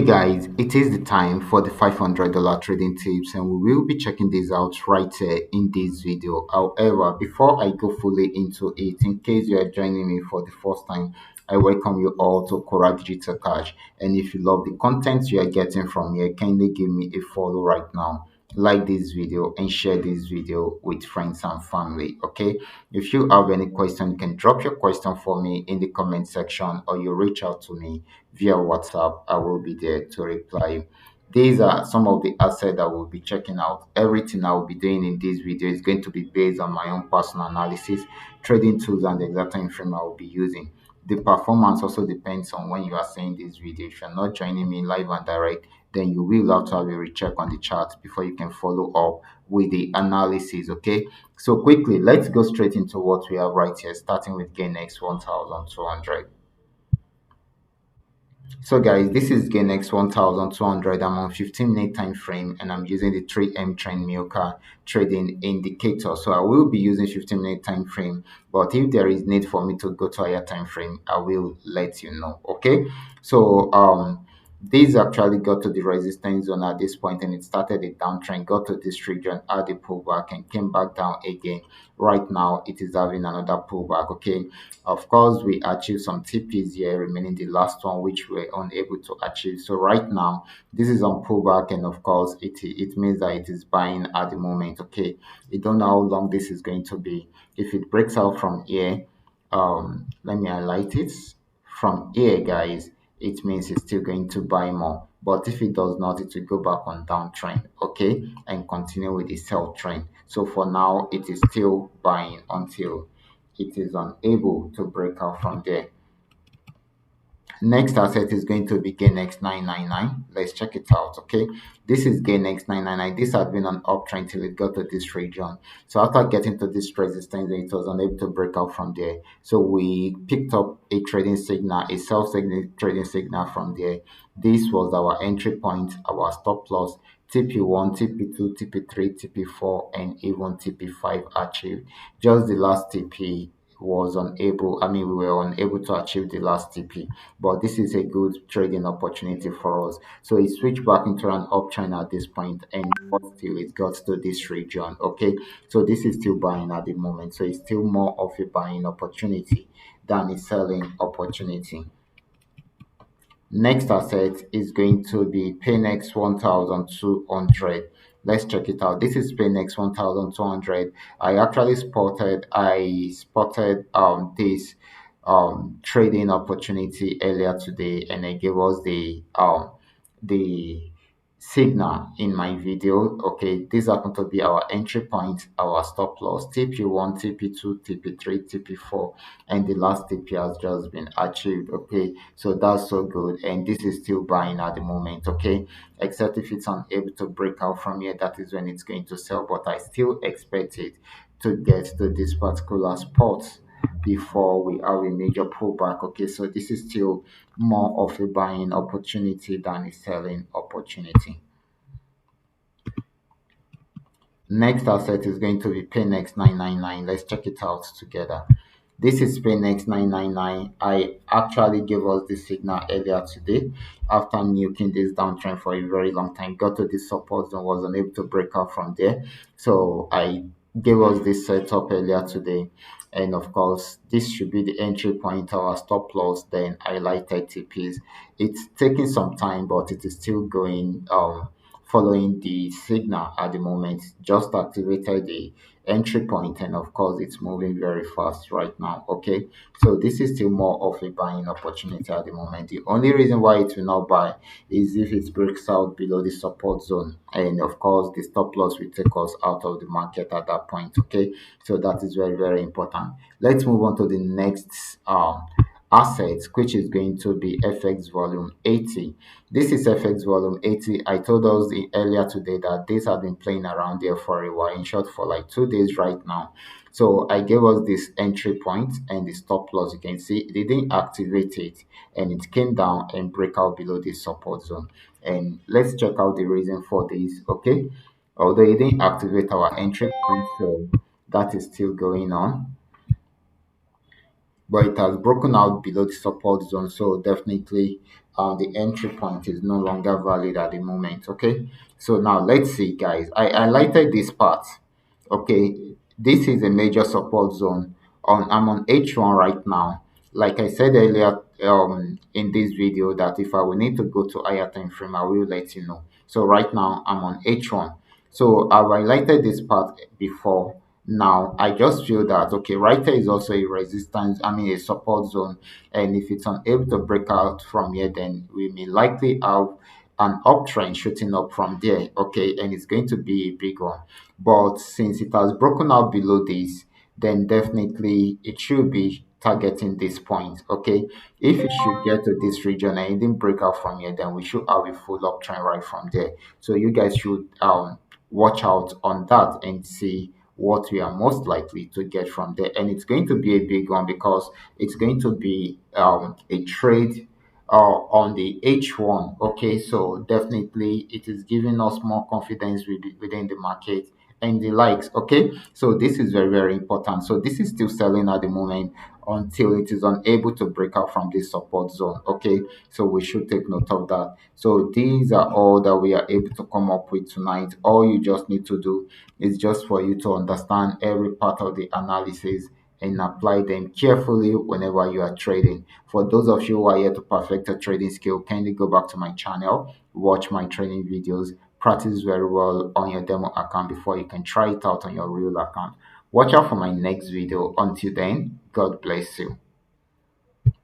Guys, it is the time for the $500 trading tips, and we will be checking this out right here in this video. However, before I go fully into it, in case you are joining me for the first time, I welcome you all to Qora Digital Cash. And if you love the content you are getting from here, kindly give me a follow right now. Like this video and share this video with friends and family. Okay, if you have any question, you can drop your question for me in the comment section, or you reach out to me via WhatsApp. I will be there to reply you. These are some of the assets that we'll be checking out. Everything I will be doing in this video is going to be based on my own personal analysis, trading tools, and the exact time frame I will be using. The performance also depends on when you are seeing this video. If you're not joining me live and direct, then you will have to have a recheck on the chart before you can follow up with the analysis. Okay, so quickly, let's go straight into what we have right here, starting with GainX 1200. So guys, this is GainX 1200. I'm on 15-minute time frame, and I'm using the 3M trend Milka trading indicator. So I will be using 15-minute time frame, but if there is need for me to go to higher time frame, I will let you know. Okay. So this actually got to the resistance zone at this point, and it started a downtrend, got to this region, had a pullback, and came back down again. Right now, it is having another pullback. Okay, of course, we achieved some TPs here, remaining the last one, which we were unable to achieve. So right now, this is on pullback, and of course, it means that it is buying at the moment. Okay, you don't know how long this is going to be. If it breaks out from here, let me highlight it. From here, guys, it means it's still going to buy more. But if it does not, it will go back on downtrend, okay, and continue with the sell trend. So for now, it is still buying until it is unable to break out from there. Next asset is going to be GainX 999. Let's check it out. Okay, this is GainX 999. This had been an uptrend till it got to this region. So after getting to this resistance, it was unable to break out from there. So we picked up a trading signal, a self-signal trading signal from there. This was our entry point, our stop loss. TP1, TP2, TP3, TP4, and even TP5 achieved. Just the last TP was unable, we were unable to achieve the last TP, but this is a good trading opportunity for us. So it switched back into an uptrend at this point, and still it got to this region. Okay, so this is still buying at the moment, so it's still more of a buying opportunity than a selling opportunity. Next asset is going to be Paynex 1200. Let's check it out. This is Paynex 1200. I spotted this trading opportunity earlier today, and I gave us the signal in my video. Okay, these happen to be our entry point, our stop loss, TP1, TP2, TP3, TP4, and the last TP has just been achieved. Okay, so that's so good, and this is still buying at the moment. Okay, except if it's unable to break out from here, that is when it's going to sell, but I still expect it to get to this particular spot before we have a major pullback. Okay, so this is still more of a buying opportunity than a selling opportunity. Next asset is going to be Paynex 999. Let's check it out together. This is Paynex 999. I actually gave us the signal earlier today after nuking this downtrend for a very long time. Got to this support zone, was unable to break out from there. So I gave us this setup earlier today. And of course, this should be the entry point, our stop loss, then highlighted TPs. It's taking some time, but it is still going following the signal at the moment. Just activated the entry point, and of course it's moving very fast right now. Okay, so this is still more of a buying opportunity at the moment. The only reason why it will not buy is if it breaks out below the support zone, and of course the stop loss will take us out of the market at that point. Okay, so that is very, very important. Let's move on to the next asset, which is going to be FX volume 80. This is FX volume 80. I told us earlier today that this has been playing around there for a while, in short for like 2 days right now. So I gave us this entry point and the stop loss. You can see they didn't activate it, and it came down and break out below the support zone. And let's check out the reason for this. Okay, although it didn't activate our entry point, so that is still going on, but it has broken out below the support zone. So definitely the entry point is no longer valid at the moment. Okay, so now let's see, guys. I highlighted this part. Okay, this is a major support zone. I'm on H1 right now. Like I said earlier in this video, that if I will need to go to higher time frame, I will let you know. So right now I'm on H1. So I've highlighted this part before. Now I just feel that okay, right here is also a resistance, I mean a support zone, and if it's unable to break out from here, then we may likely have an uptrend shooting up from there. Okay, and it's going to be a big one. But since it has broken out below this, then definitely it should be targeting this point. Okay, if it should get to this region and it didn't break out from here, then we should have a full uptrend right from there. So you guys should watch out on that and see what we are most likely to get from there. And it's going to be a big one because it's going to be a trade on the H1. Okay, so definitely it is giving us more confidence within the market and the likes. Okay, so this is very, very important. So this is still selling at the moment until it is unable to break out from this support zone. Okay, so we should take note of that. So these are all that we are able to come up with tonight. All you just need to do is just for you to understand every part of the analysis and apply them carefully whenever you are trading. For those of you who are here to perfect a trading skill, kindly go back to my channel, watch my training videos, practice very well on your demo account before you can try it out on your real account. Watch out for my next video. Until then, God bless you.